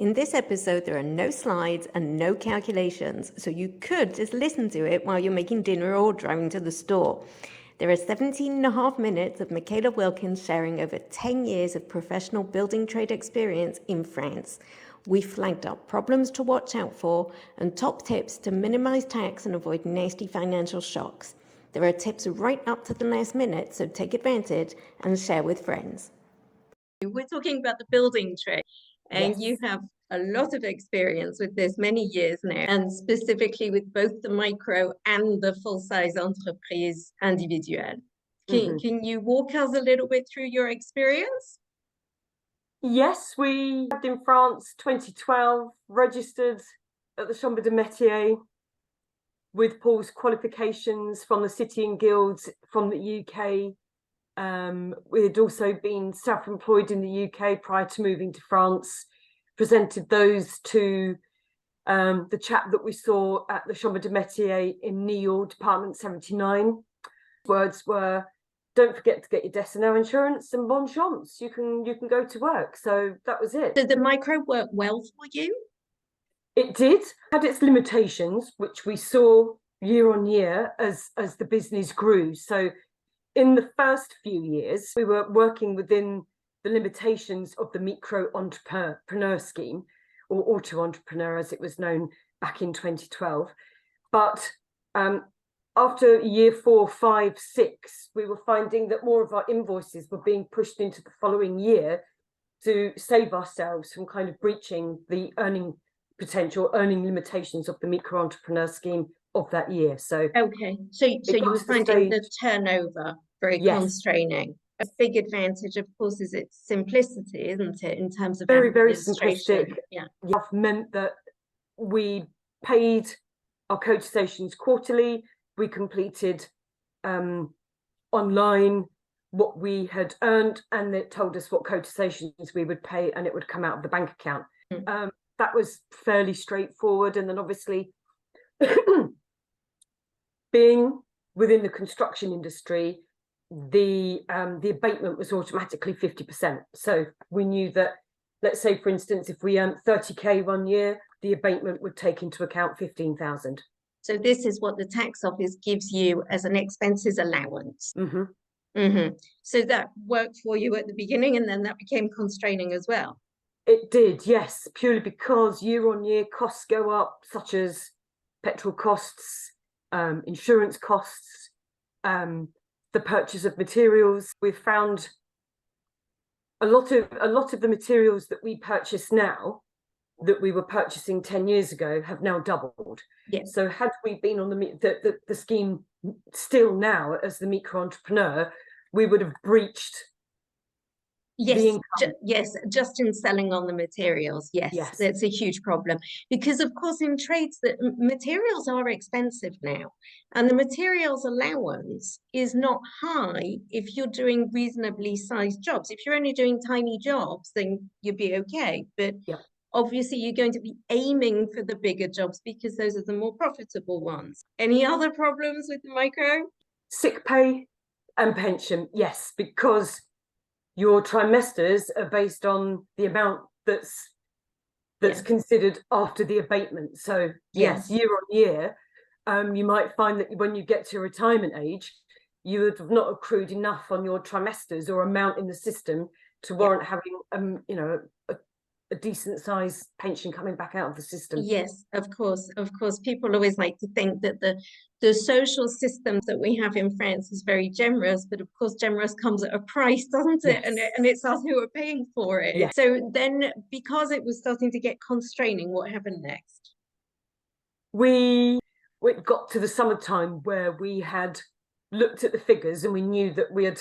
In this episode, there are no slides and no calculations, so you could just listen to it while you're making dinner or driving to the store. There are 17 and a half minutes of Micala Wilkins sharing over 10 years of professional building trade experience in France. We flagged up problems to watch out for and top tips to minimize tax and avoid nasty financial shocks. There are tips right up to the last minute, so take advantage and share with friends. We're talking about the building trade, and you have a lot of experience with this, many years now, and specifically with both the micro and the full-size entreprise individuelle. Can you walk us a little bit through your experience? Yes, we lived in France 2012, registered at the Chambre de Métier with Paul's qualifications from the City and Guilds from the UK. We had also been self-employed in the UK prior to moving to France, presented those to the chap that we saw at the Chambre de Métier in Niort, Department 79. Words were, don't forget to get your décennale insurance and bonne chance. You can go to work. So that was it. Did the micro work well for you? It did. Had its limitations, which we saw year on year as the business grew. So in the first few years, we were working within the limitations of the Micro Entrepreneur scheme, or Auto Entrepreneur as it was known back in 2012. But after year 4, 5, 6, we were finding that more of our invoices were being pushed into the following year to save ourselves from kind of breaching the earning potential, earning limitations of the Micro Entrepreneur scheme of that year. So okay, so you were finding the turnover very constraining. A big advantage, of course, is its simplicity, isn't it, in terms of very simplistic. Yeah, meant that we paid our Cotisations quarterly. We completed online what we had earned, and it told us what Cotisations we would pay, and it would come out of the bank account. That was fairly straightforward. And then obviously being within the construction industry, the abatement was automatically 50%. So we knew that, let's say, for instance, if we earned 30k one year, the abatement would take into account 15,000. So this is what the tax office gives you as an expenses allowance. So that worked for you at the beginning, and then that became constraining as well. It did, yes, purely because year on year costs go up, such as petrol costs, insurance costs, the purchase of materials. We've found a lot of the materials that we purchase now that we were purchasing 10 years ago have now doubled. Yes. So had we been on the scheme still now as the Micro Entrepreneur, we would have breached the income. Yes, just in selling on the materials. Yes, that's a huge problem, because of course in trades that materials are expensive now, and the materials allowance is not high if you're doing reasonably sized jobs. If you're only doing tiny jobs, then you'd be okay, but obviously you're going to be aiming for the bigger jobs because those are the more profitable ones. Any other problems with the micro? Sick pay and pension, yes, because your trimesters are based on the amount that's considered after the abatement. So yes, year on year, you might find that when you get to retirement age, you would have not accrued enough on your trimesters or amount in the system to warrant having a decent sized pension coming back out of the system. Yes, of course. People always like to think that the social system that we have in France is very generous, but of course generous comes at a price, doesn't it? And it's us who are paying for it. So then, because it was starting to get constraining, what happened next? We got to the summertime where we had looked at the figures and we knew that we had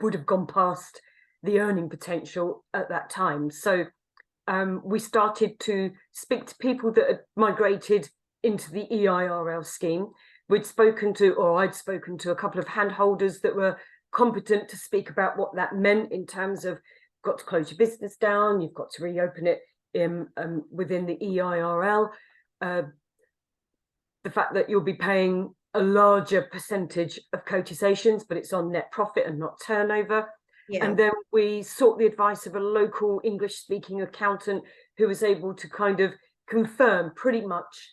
would have gone past the earning potential at that time. So we started to speak to people that had migrated into the EIRL scheme. I'd spoken to a couple of handholders that were competent to speak about what that meant in terms of, got to close your business down, you've got to reopen it within the EIRL. The fact that you'll be paying a larger percentage of cotisations, but it's on net profit and not turnover. Yeah. And then we sought the advice of a local English speaking accountant who was able to kind of confirm pretty much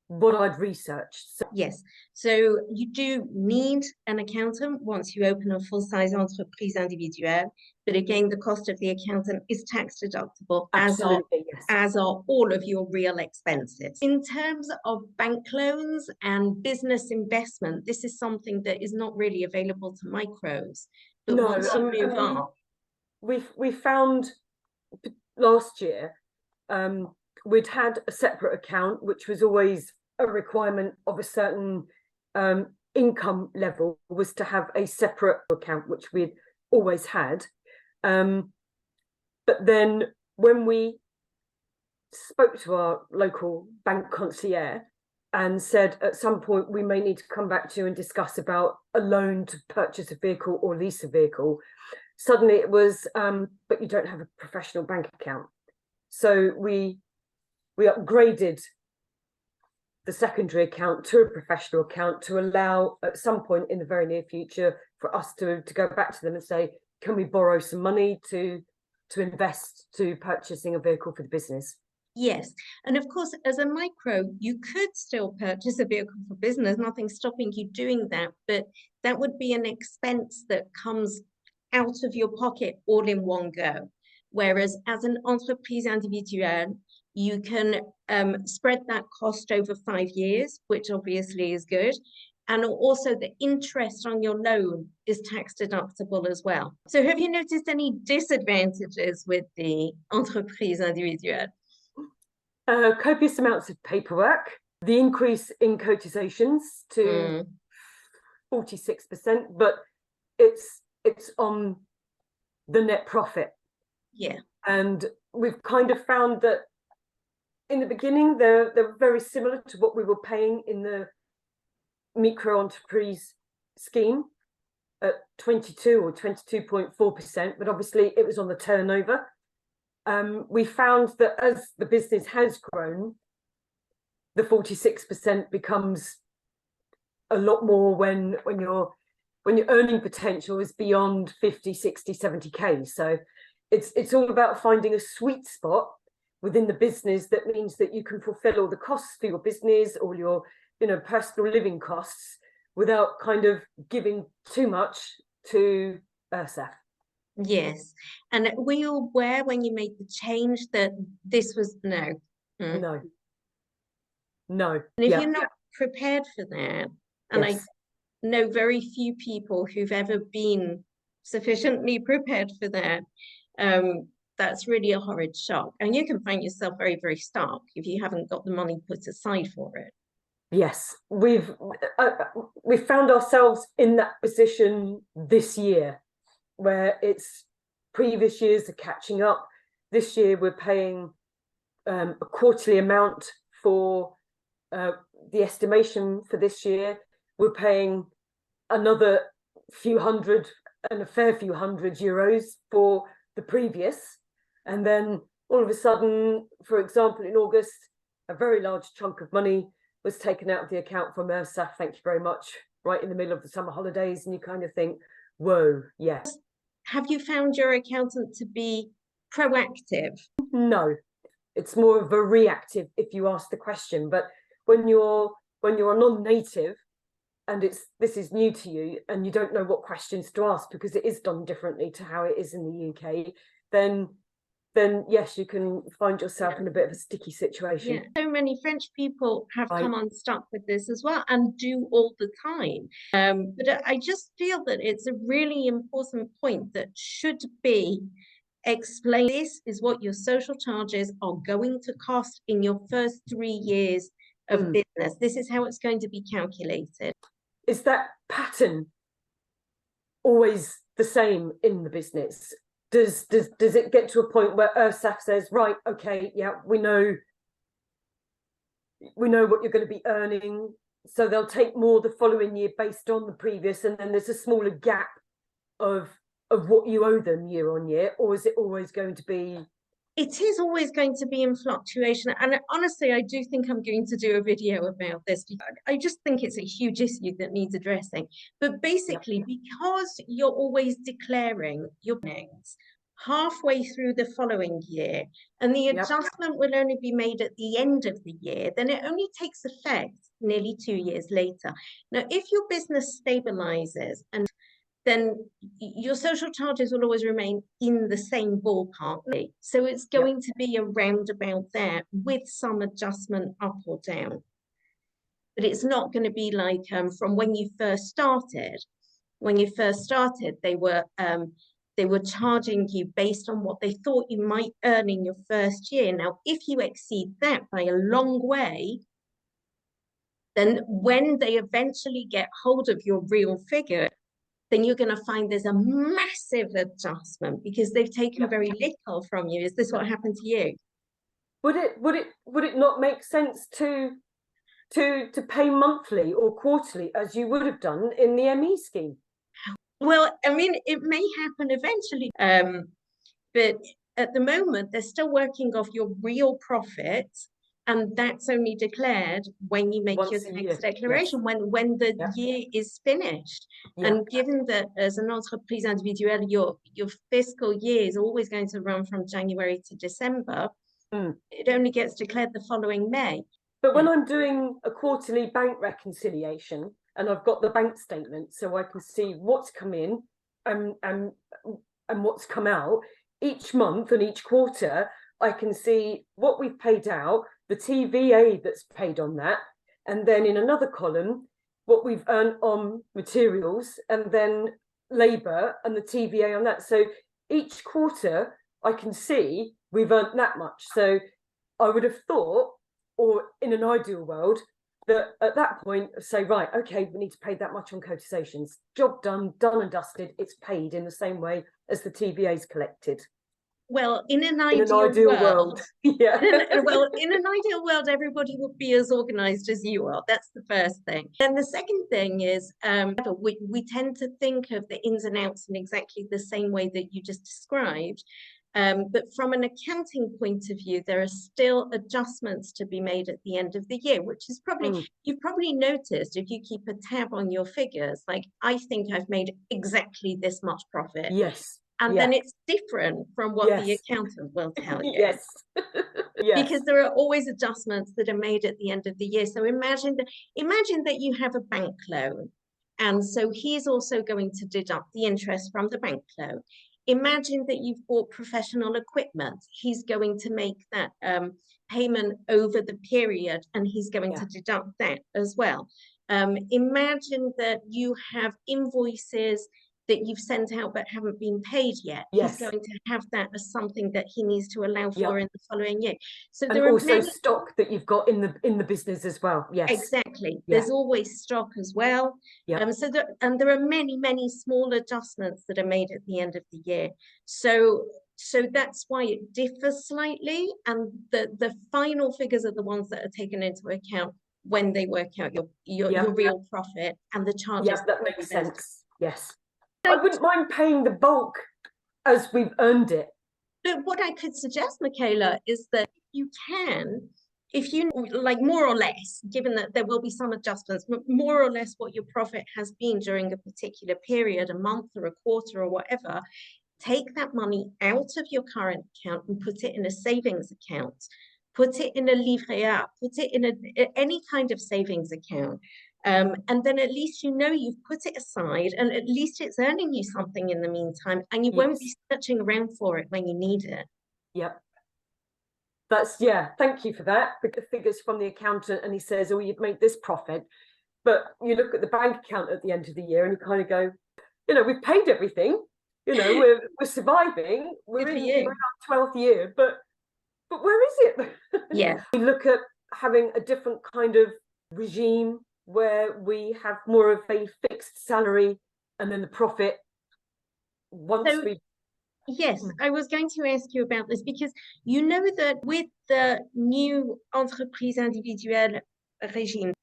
what I'd researched. So, Yes. So you do need an accountant once you open a full-size entreprise individuelle. But again, the cost of the accountant is tax deductible, absolutely, yes. as are all of your real expenses. In terms of bank loans and business investment, this is something that is not really available to micros. But No, once you move up, we found last year we'd had a separate account, which was always a requirement of a certain income level, was to have a separate account, which we'd always had. But then when we spoke to our local bank concierge and said at some point we may need to come back to you and discuss about a loan to purchase a vehicle or lease a vehicle, suddenly it was, but you don't have a professional bank account. So we upgraded the secondary account to a professional account to allow at some point in the very near future for us to go back to them and say, can we borrow some money to invest to purchasing a vehicle for the business? yes. And of course, as a micro, you could still purchase a vehicle for business, nothing stopping you doing that, but that would be an expense that comes out of your pocket all in one go. Whereas as an entreprise individuelle, you can spread that cost over 5 years, which obviously is good. And also the interest on your loan is tax deductible as well. So have you noticed any disadvantages with the entreprise individuelle? Copious amounts of paperwork, the increase in cotisations to 46%, but it's on the net profit. Yeah. And we've kind of found that in the beginning, they're very similar to what we were paying in the Micro Entreprise scheme at 22 or 22.4%, but obviously it was on the turnover. We found that as the business has grown, the 46% becomes a lot more when your earning potential is beyond 50, 60, 70k. So it's all about finding a sweet spot within the business that means that you can fulfill all the costs for your business, all your personal living costs, without kind of giving too much to URSAF. Yes. And were you aware when you made the change that this was no? No. And if you're not prepared for that, and yes. I know very few people who've ever been sufficiently prepared for that, that's really a horrid shock. And you can find yourself very, very stuck if you haven't got the money put aside for it. Yes, we've found ourselves in that position this year, where it's previous years are catching up. This year we're paying a quarterly amount for the estimation for this year. We're paying another few hundred and a fair few €100 for the previous. And then all of a sudden, for example, in August, a very large chunk of money was taken out of the account from URSAF, thank you very much, right in the middle of the summer holidays. And you kind of think, whoa, yes. Have you found your accountant to be proactive? No, it's more of a reactive if you ask the question. But when you're a non-native and this is new to you and you don't know what questions to ask because it is done differently to how it is in the UK, then yes, you can find yourself in a bit of a sticky situation. Yeah. So many French people have come unstuck with this as well and do all the time. But I just feel that it's a really important point that should be explained. This is what your social charges are going to cost in your first 3 years of business. This is how it's going to be calculated. Is that pattern always the same in the business? Does it get to a point where URSAF says, right, okay, yeah, we know what you're going to be earning, so they'll take more the following year based on the previous, and then there's a smaller gap of what you owe them year on year? Or is it always going to be It is always going to be in fluctuation. And honestly, I do think I'm going to do a video about this because I just think it's a huge issue that needs addressing. But basically, because you're always declaring your earnings halfway through the following year, and the adjustment will only be made at the end of the year, then it only takes effect nearly 2 years later. Now, if your business stabilizes and then your social charges will always remain in the same ballpark. So it's going to be around about there with some adjustment up or down. But it's not going to be like from when you first started. When you first started, they were charging you based on what they thought you might earn in your first year. Now, if you exceed that by a long way, then when they eventually get hold of your real figure, then you're going to find there's a massive adjustment because they've taken very little from you. Is this what happened to you? Would it not make sense to pay monthly or quarterly as you would have done in the ME scheme? Well, I mean, it may happen eventually, but at the moment they're still working off your real profit. And that's only declared when you make your tax declaration, when the year is finished. And given that as an entreprise individuelle, your fiscal year is always going to run from January to December, it only gets declared the following May. But when I'm doing a quarterly bank reconciliation and I've got the bank statement so I can see what's come in and what's come out, each month and each quarter, I can see what we've paid out, the TVA that's paid on that, and then in another column, what we've earned on materials, and then labour and the TVA on that. So each quarter, I can see we've earned that much. So I would have thought, or in an ideal world, that at that point, say, right, okay, we need to pay that much on cotisations. Job done and dusted. It's paid in the same way as the TVA is collected. Well, in an ideal world, in an ideal world, everybody would be as organized as you are. That's the first thing. And the second thing is, we tend to think of the ins and outs in exactly the same way that you just described. But from an accounting point of view, there are still adjustments to be made at the end of the year, which is probably, you've probably noticed if you keep a tab on your figures, like, I think I've made exactly this much profit. Yes. And then it's different from what the accountant will tell you. Yes. Because there are always adjustments that are made at the end of the year. So imagine that you have a bank loan. And so he's also going to deduct the interest from the bank loan. Imagine that you've bought professional equipment. He's going to make that payment over the period, and he's going to deduct that as well. Imagine that you have invoices that you've sent out but haven't been paid yet. He's going to have that as something that he needs to allow for in the following year. So and there are also stock that you've got in the business as well. Yes, exactly. There's always stock as well. There are many small adjustments that are made at the end of the year. So that's why it differs slightly, and the final figures are the ones that are taken into account when they work out your real profit and the charges. That makes sense. Yes. I wouldn't mind paying the bulk as we've earned it. But what I could suggest, Micala, is that if you like, more or less, given that there will be some adjustments, but more or less what your profit has been during a particular period, a month or a quarter or whatever, take that money out of your current account and put it in a savings account. Put it in a livret A, put it in any kind of savings account. And then at least you've put it aside, and at least it's earning you something in the meantime, and you won't be searching around for it when you need it. Thank you for that. The figures from the accountant, and he says, oh, you've made this profit, but you look at the bank account at the end of the year and you kind of go, we've paid everything, we're surviving, we're in our 12th year, but where is it? We look at having a different kind of regime where we have more of a fixed salary and then the profit Yes, I was going to ask you about this, because you know that with the new entreprise individuelle regime,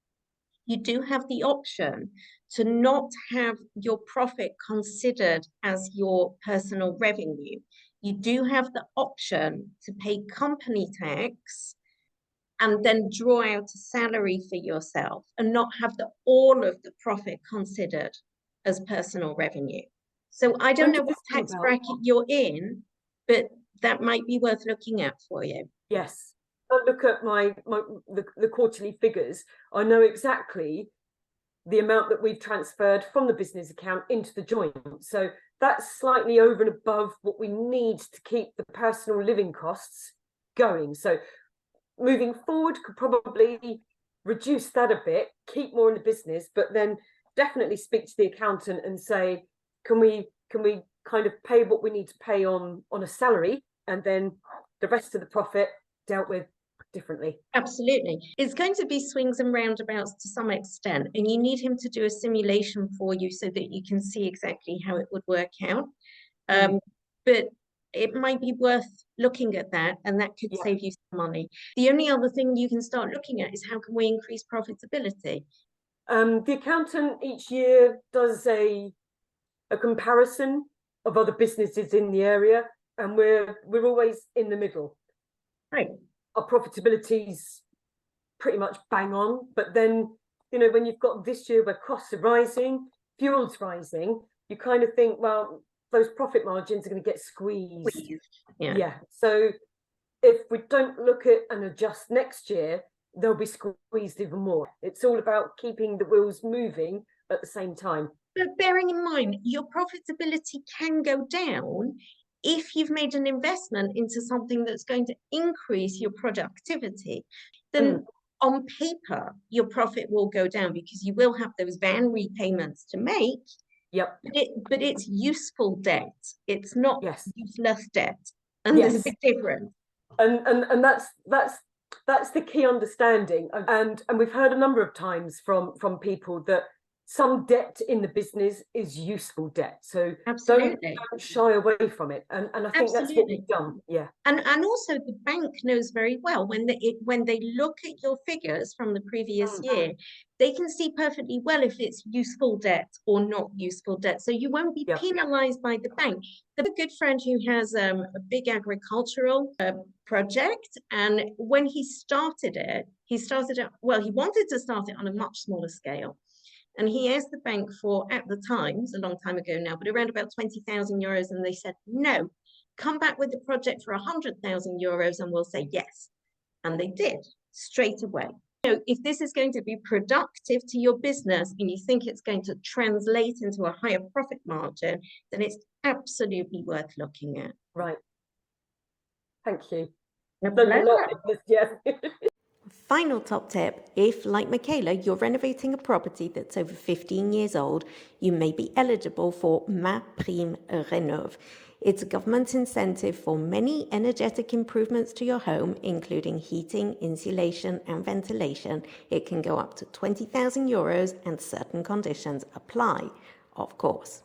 you do have the option to not have your profit considered as your personal revenue. you do have the option to pay company tax and then draw out a salary for yourself and not have all of the profit considered as personal revenue. So I don't know what tax bracket you're in, but that might be worth looking at for you. Yes. I look at the quarterly figures. I know exactly the amount that we've transferred from the business account into the joint. So that's slightly over and above what we need to keep the personal living costs going. So moving forward could probably reduce that a bit, keep more in the business, but then definitely speak to the accountant and say, can we kind of pay what we need to pay on a salary, and then the rest of the profit dealt with differently. Absolutely. It's going to be swings and roundabouts to some extent, and you need him to do a simulation for you so that you can see exactly how it would work out. But it might be worth looking at that, and that could save you some money. The only other thing you can start looking at is how can we increase profitability? The accountant each year does a comparison of other businesses in the area, and we're always in the middle. Right. Our profitability's pretty much bang on, but then, you know, when you've got this year where costs are rising, fuel's rising, you kind of think, well, those profit margins are going to get squeezed. Yeah. So if we don't look at and adjust next year, they'll be squeezed even more. It's all about keeping the wheels moving at the same time. But bearing in mind, your profitability can go down if you've made an investment into something that's going to increase your productivity. Then on paper, your profit will go down because you will have those van repayments to make. Yep. But it's useful debt. It's not useless debt. And there's a big difference. And that's the key understanding. And we've heard a number of times from people that some debt in the business is useful debt. So don't shy away from it. And I think that's what we've done. Yeah. And also the bank knows very well when they look at your figures from the previous year, they can see perfectly well if it's useful debt or not useful debt. So you won't be penalized by the bank. I have a good friend who has a big agricultural project, and when he started it, he wanted to start it on a much smaller scale. And he asked the bank for, at the time, it's a long time ago now, but around about 20,000 euros. And they said, no, come back with the project for 100,000 euros and we'll say yes. And they did straight away. So if this is going to be productive to your business and you think it's going to translate into a higher profit margin, then it's absolutely worth looking at. Right. Thank you. Final top tip, if, like Micala, you're renovating a property that's over 15 years old, you may be eligible for Ma Prime Rénov'. It's a government incentive for many energetic improvements to your home, including heating, insulation, and ventilation. It can go up to 20,000 euros and certain conditions apply, of course.